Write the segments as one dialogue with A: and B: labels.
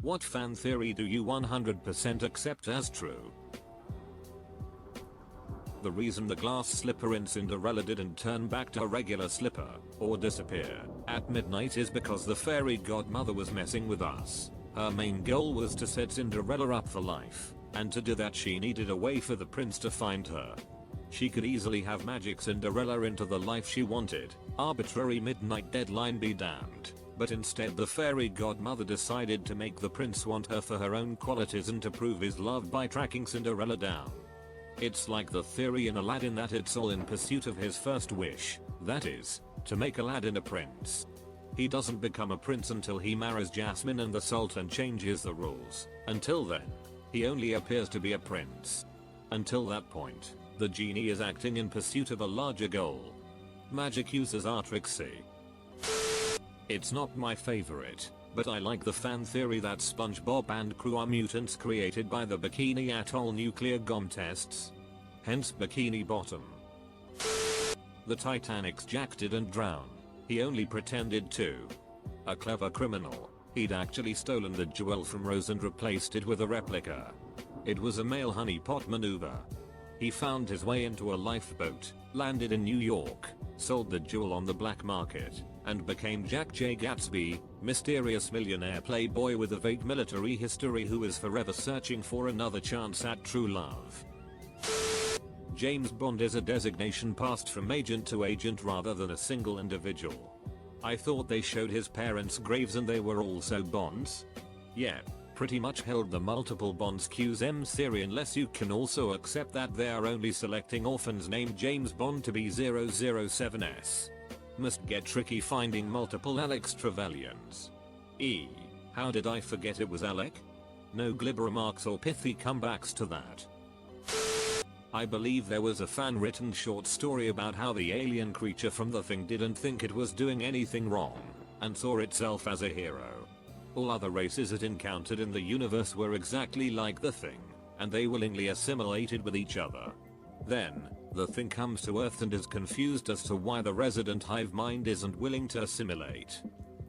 A: What fan theory do you 100% accept as true? The reason the glass slipper in Cinderella didn't turn back to a regular slipper or disappear at midnight is because the fairy godmother was messing with us. Her main goal was to set Cinderella up for life, and to do that she needed a way for the prince to find her. She could easily have magic Cinderella into the life she wanted, arbitrary midnight deadline be damned, but instead the fairy godmother decided to make the prince want her for her own qualities and to prove his love by tracking Cinderella down. It's like the theory in Aladdin that it's all in pursuit of his first wish, that is, to make Aladdin a prince. He doesn't become a prince until he marries Jasmine and the Sultan changes the rules. Until then, he only appears to be a prince. Until that point, the genie is acting in pursuit of a larger goal. Magic users are tricksy. It's not my favorite, but I like the fan theory that SpongeBob and crew are mutants created by the Bikini Atoll nuclear bomb tests. Hence Bikini Bottom. The Titanic's Jack didn't drown. He only pretended to. A clever criminal. He'd actually stolen the jewel from Rose and replaced it with a replica. It was a male honeypot maneuver. He found his way into a lifeboat, landed in New York, sold the jewel on the black market, and became Jack J. Gatsby, mysterious millionaire playboy with a vague military history who is forever searching for another chance at true love. James Bond is a designation passed from agent to agent rather than a single individual. I thought they showed his parents' graves and they were also Bonds? Yeah, pretty much held the multiple Bonds QM theory unless you can also accept that they are only selecting orphans named James Bond to be 007s. Must get tricky finding multiple Alex Trevelyan's. How did I forget it was Alec? No glib remarks or pithy comebacks to that. I believe there was a fan-written short story about how the alien creature from The Thing didn't think it was doing anything wrong, and saw itself as a hero. All other races it encountered in the universe were exactly like The Thing, and they willingly assimilated with each other. Then, The Thing comes to Earth and is confused as to why the resident hive mind isn't willing to assimilate.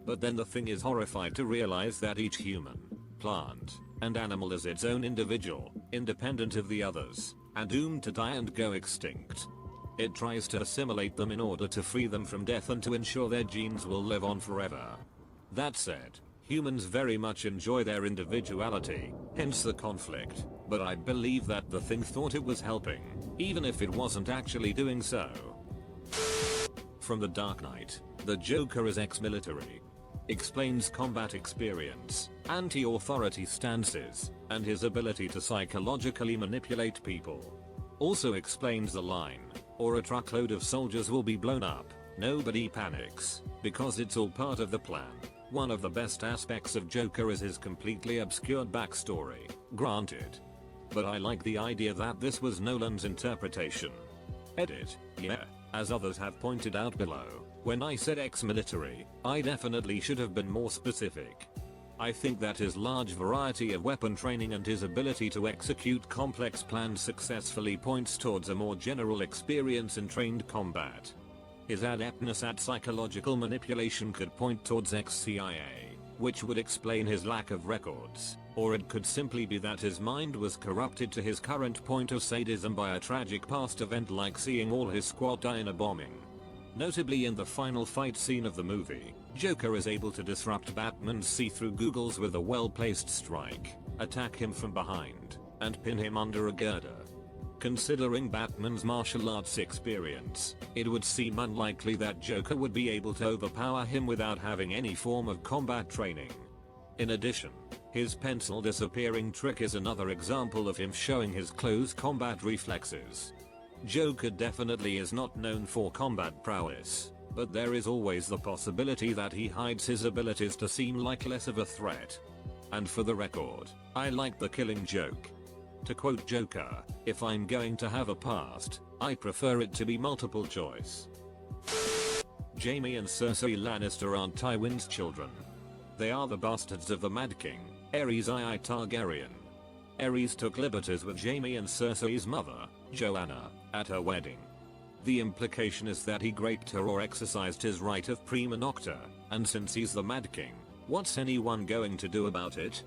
A: But then The Thing is horrified to realize that each human, plant, and animal is its own individual, independent of the others, and doomed to die and go extinct. It tries to assimilate them in order to free them from death and to ensure their genes will live on forever. That said, humans very much enjoy their individuality, hence the conflict, but I believe that The Thing thought it was helping, even if it wasn't actually doing so. From The Dark Knight, the Joker is ex-military. Explains combat experience, anti-authority stances, and his ability to psychologically manipulate people. Also explains the line, or a truckload of soldiers will be blown up, nobody panics, because it's all part of the plan. One of the best aspects of Joker is his completely obscured backstory, granted. But I like the idea that this was Nolan's interpretation. Edit, yeah, as others have pointed out below. When I said ex-military, I definitely should have been more specific. I think that his large variety of weapon training and his ability to execute complex plans successfully points towards a more general experience in trained combat. His adeptness at psychological manipulation could point towards ex-CIA, which would explain his lack of records, or it could simply be that his mind was corrupted to his current point of sadism by a tragic past event like seeing all his squad die in a bombing. Notably in the final fight scene of the movie, Joker is able to disrupt Batman's see-through goggles with a well-placed strike, attack him from behind, and pin him under a girder. Considering Batman's martial arts experience, it would seem unlikely that Joker would be able to overpower him without having any form of combat training. In addition, his pencil disappearing trick is another example of him showing his close combat reflexes. Joker definitely is not known for combat prowess, but there is always the possibility that he hides his abilities to seem like less of a threat. And for the record, I like the killing joke. To quote Joker, if I'm going to have a past, I prefer it to be multiple choice. Jaime and Cersei Lannister aren't Tywin's children. They are the bastards of the Mad King, Aerys II Targaryen. Aerys took liberties with Jaime and Cersei's mother, Joanna, at her wedding. The implication is that he raped her or exercised his right of prima nocta, and since he's the Mad King, what's anyone going to do about it?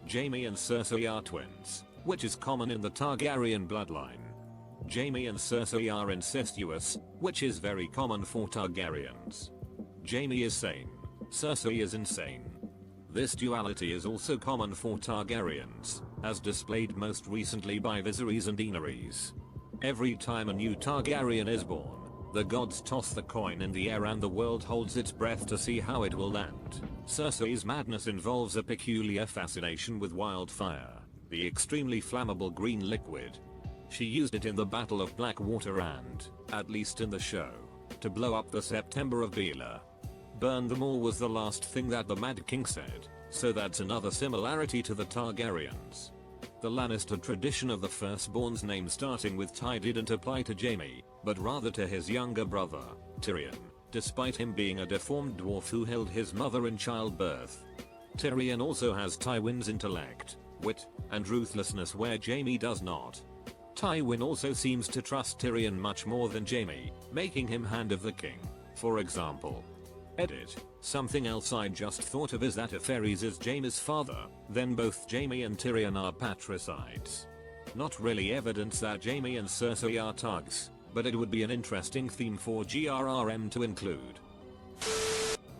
A: Jaime and Cersei are twins, which is common in the Targaryen bloodline. Jaime and Cersei are incestuous, which is very common for Targaryens. Jaime is sane, Cersei is insane. This duality is also common for Targaryens, as displayed most recently by Viserys and Daenerys. Every time a new Targaryen is born, the gods toss the coin in the air and the world holds its breath to see how it will land. Cersei's madness involves a peculiar fascination with wildfire, the extremely flammable green liquid. She used it in the Battle of Blackwater and, at least in the show, to blow up the September of Bela. Burn them all was the last thing that the Mad King said, so that's another similarity to the Targaryens. The Lannister tradition of the firstborn's name starting with Ty didn't apply to Jaime, but rather to his younger brother, Tyrion, despite him being a deformed dwarf who held his mother in childbirth. Tyrion also has Tywin's intellect, wit, and ruthlessness where Jaime does not. Tywin also seems to trust Tyrion much more than Jaime, making him Hand of the King, for example. Edit. Something else I just thought of is that if Aerys is Jaime's father, then both Jaime and Tyrion are patricides. Not really evidence that Jaime and Cersei are Targs, but it would be an interesting theme for GRRM to include.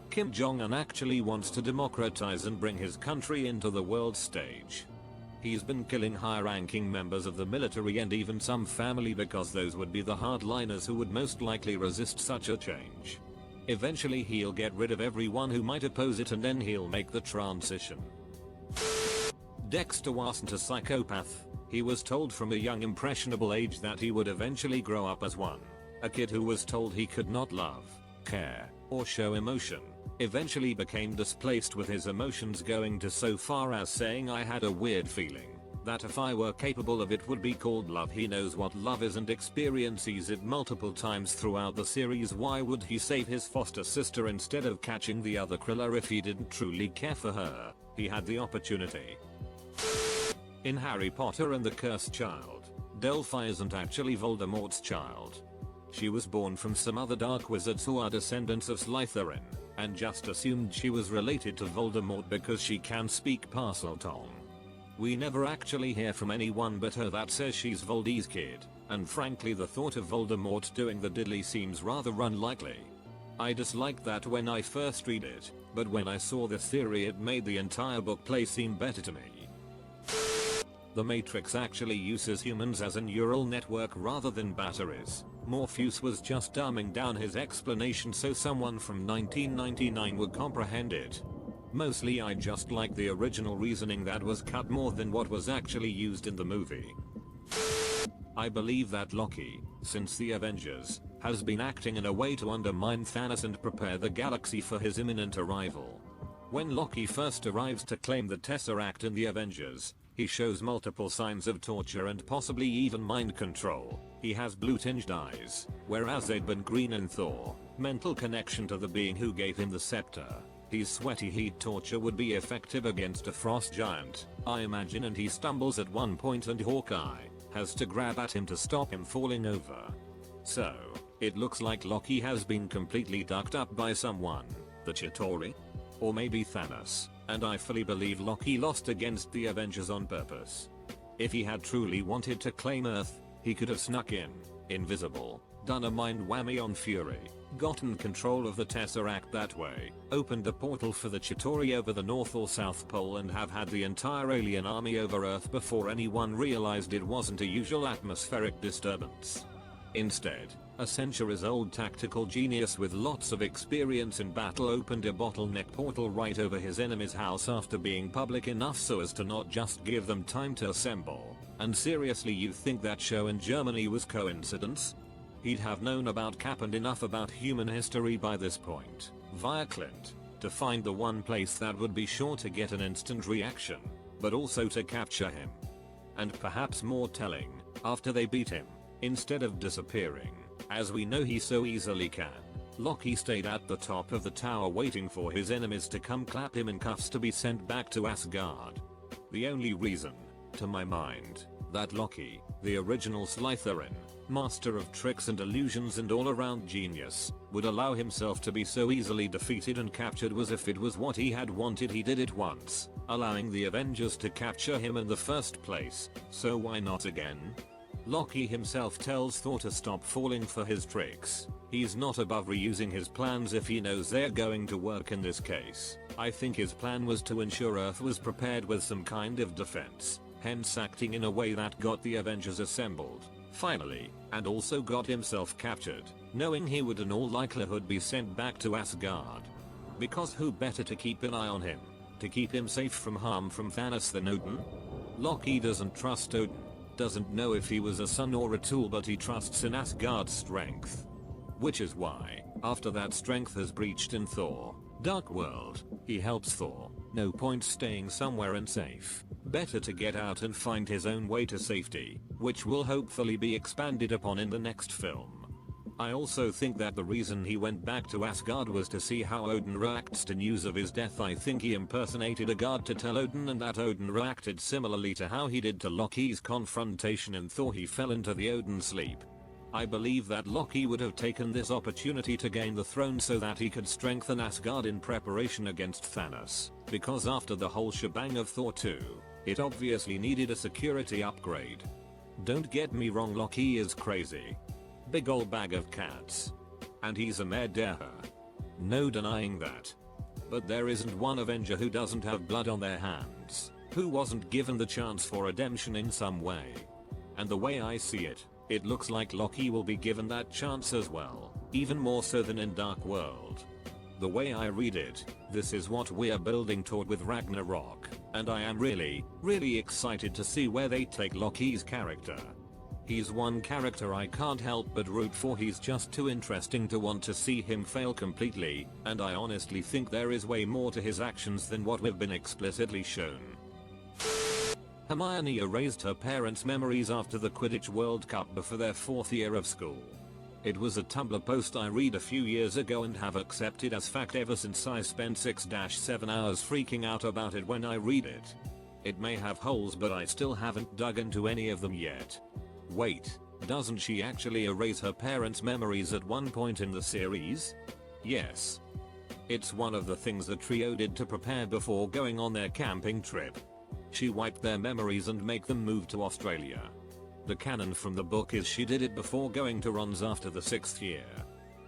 A: Kim Jong-un actually wants to democratize and bring his country into the world stage. He's been killing high-ranking members of the military and even some family because those would be the hardliners who would most likely resist such a change. Eventually he'll get rid of everyone who might oppose it and then he'll make the transition. Dexter wasn't a psychopath. He was told from a young impressionable age that he would eventually grow up as one. A kid who was told he could not love, care, or show emotion, eventually became displaced with his emotions going to so far as saying I had a weird feeling that if I were capable of it would be called love. He knows what love is and experiences it multiple times throughout the series. Why would he save his foster sister instead of catching the other Kriller if he didn't truly care for her? He had the opportunity. In Harry Potter and the Cursed Child, Delphi isn't actually Voldemort's child. She was born from some other dark wizards who are descendants of Slytherin, and just assumed she was related to Voldemort because she can speak Parseltongue. We never actually hear from anyone but her that says she's Voldy's kid, and frankly the thought of Voldemort doing the diddly seems rather unlikely. I disliked that when I first read it, but when I saw this theory it made the entire book play seem better to me. The Matrix actually uses humans as a neural network rather than batteries. Morpheus was just dumbing down his explanation so someone from 1999 would comprehend it. Mostly I just like the original reasoning that was cut more than what was actually used in the movie. I believe that Loki, since the Avengers, has been acting in a way to undermine Thanos and prepare the galaxy for his imminent arrival. When Loki first arrives to claim the Tesseract in the Avengers, he shows multiple signs of torture and possibly even mind control. He has blue-tinged eyes, whereas they'd been green in Thor. Mental connection to the being who gave him the scepter. His sweaty heat torture would be effective against a frost giant, I imagine, and he stumbles at one point and Hawkeye has to grab at him to stop him falling over. So, it looks like Loki has been completely ducked up by someone, the Chitauri? Or maybe Thanos, and I fully believe Loki lost against the Avengers on purpose. If he had truly wanted to claim Earth, he could have snuck in, invisible, done a mind whammy on Fury, gotten control of the Tesseract that way, opened a portal for the Chitauri over the North or South Pole and have had the entire alien army over Earth before anyone realized it wasn't a usual atmospheric disturbance. Instead, a centuries-old tactical genius with lots of experience in battle opened a bottleneck portal right over his enemy's house after being public enough so as to not just give them time to assemble. And seriously, you think that show in Germany was coincidence? He'd have known about Cap and enough about human history by this point, via Clint, to find the one place that would be sure to get an instant reaction, but also to capture him. And perhaps more telling, after they beat him, instead of disappearing, as we know he so easily can, Loki stayed at the top of the tower waiting for his enemies to come clap him in cuffs to be sent back to Asgard. The only reason, to my mind, that Loki, the original Slytherin, master of tricks and illusions and all-around genius, would allow himself to be so easily defeated and captured was if it was what he had wanted. He did it once, allowing the Avengers to capture him in the first place, so why not again? Loki himself tells Thor to stop falling for his tricks. He's not above reusing his plans if he knows they're going to work in this case. I think his plan was to ensure Earth was prepared with some kind of defense, hence acting in a way that got the Avengers assembled, finally, and also got himself captured, knowing he would in all likelihood be sent back to Asgard. Because who better to keep an eye on him, to keep him safe from harm from Thanos than Odin? Loki doesn't trust Odin, doesn't know if he was a son or a tool, but he trusts in Asgard's strength. Which is why, after that strength has breached in Thor, Dark World, he helps Thor. No point staying somewhere unsafe. Better to get out and find his own way to safety, which will hopefully be expanded upon in the next film. I also think that the reason he went back to Asgard was to see how Odin reacts to news of his death. I think he impersonated a god to tell Odin, and that Odin reacted similarly to how he did to Loki's confrontation in Thor. He fell into the Odin sleep. I believe that Loki would have taken this opportunity to gain the throne so that he could strengthen Asgard in preparation against Thanos, because after the whole shebang of Thor 2, it obviously needed a security upgrade. Don't get me wrong, Loki is crazy. Big ol' bag of cats. And he's a murderer. No denying that. But there isn't one Avenger who doesn't have blood on their hands, who wasn't given the chance for redemption in some way. And the way I see it, it looks like Loki will be given that chance as well, even more so than in Dark World. The way I read it, this is what we're building toward with Ragnarok, and I am really excited to see where they take Loki's character. He's one character I can't help but root for. He's just too interesting to want to see him fail completely, and I honestly think there is way more to his actions than what we've been explicitly shown. Hermione erased her parents' memories after the Quidditch World Cup before their 4th year of school. It was a Tumblr post I read a few years ago and have accepted as fact ever since. I spent 6-7 hours freaking out about it when I read it. It may have holes, but I still haven't dug into any of them yet. Wait, doesn't she actually erase her parents' memories at one point in the series? Yes. It's one of the things the trio did to prepare before going on their camping trip. She wiped their memories and make them move to Australia. The canon from the book is she did it before going to Ron's after the 6th year.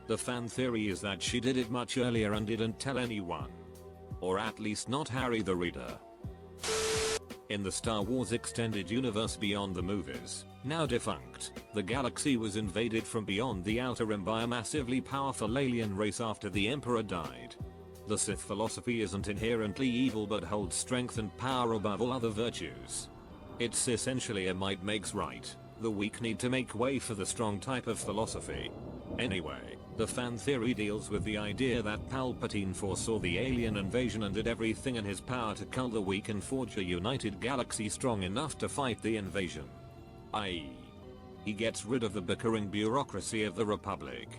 A: The fan theory is that she did it much earlier and didn't tell anyone. Or at least not Harry the reader. In the Star Wars Extended Universe beyond the movies, now defunct, the galaxy was invaded from beyond the Outer Rim by a massively powerful alien race after the Emperor died. The Sith philosophy isn't inherently evil but holds strength and power above all other virtues. It's essentially a might makes right, the weak need to make way for the strong type of philosophy. Anyway, the fan theory deals with the idea that Palpatine foresaw the alien invasion and did everything in his power to cull the weak and forge a united galaxy strong enough to fight the invasion. I.e., he gets rid of the bickering bureaucracy of the Republic.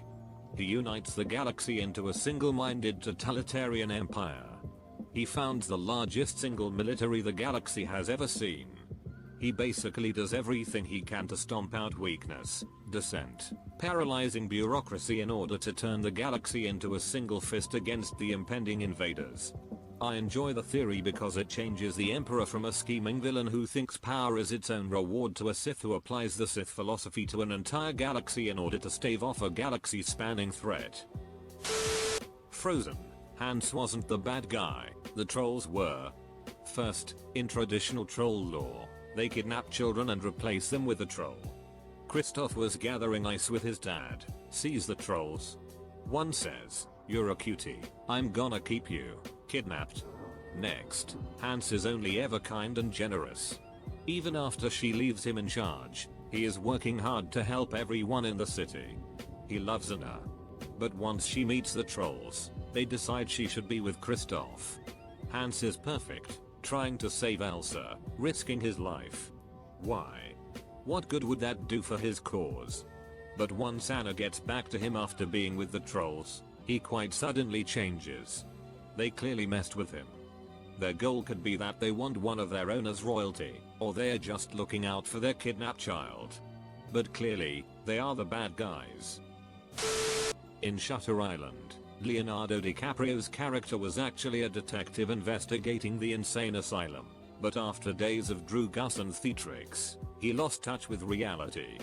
A: He unites the galaxy into a single-minded totalitarian empire. He founds the largest single military the galaxy has ever seen. He basically does everything he can to stomp out weakness, dissent, paralyzing bureaucracy in order to turn the galaxy into a single fist against the impending invaders. I enjoy the theory because it changes the Emperor from a scheming villain who thinks power is its own reward to a Sith who applies the Sith philosophy to an entire galaxy in order to stave off a galaxy-spanning threat. Frozen. Hans wasn't the bad guy, the trolls were. First, in traditional troll lore, they kidnap children and replace them with a troll. Kristoff was gathering ice with his dad, sees the trolls. One says, "You're a cutie, I'm gonna keep you." Kidnapped. Next, Hans is only ever kind and generous. Even after she leaves him in charge, he is working hard to help everyone in the city. He loves Anna. But once she meets the trolls, they decide she should be with Kristoff. Hans is perfect, trying to save Elsa, risking his life. Why? What good would that do for his cause? But once Anna gets back to him after being with the trolls, he quite suddenly changes. They clearly messed with him. Their goal could be that they want one of their own as royalty, or they're just looking out for their kidnapped child. but clearly, they are the bad guys. In Shutter Island, Leonardo DiCaprio's character was actually a detective investigating the insane asylum, but after days of Drew, Gus and theatrics, he lost touch with reality.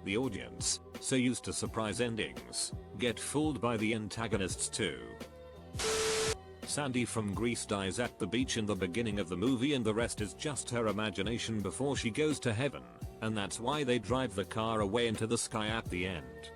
A: The audience, so used to surprise endings, get fooled by the antagonists too. Sandy from Greece dies at the beach in the beginning of the movie and the rest is just her imagination before she goes to heaven, and that's why they drive the car away into the sky at the end.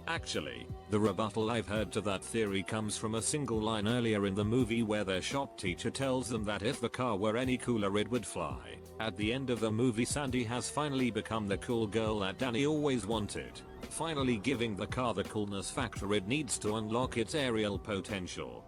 A: Actually, the rebuttal I've heard to that theory comes from a single line earlier in the movie where their shop teacher tells them that if the car were any cooler it would fly. At the end of the movie, Sandy has finally become the cool girl that Danny always wanted, finally giving the car the coolness factor it needs to unlock its aerial potential.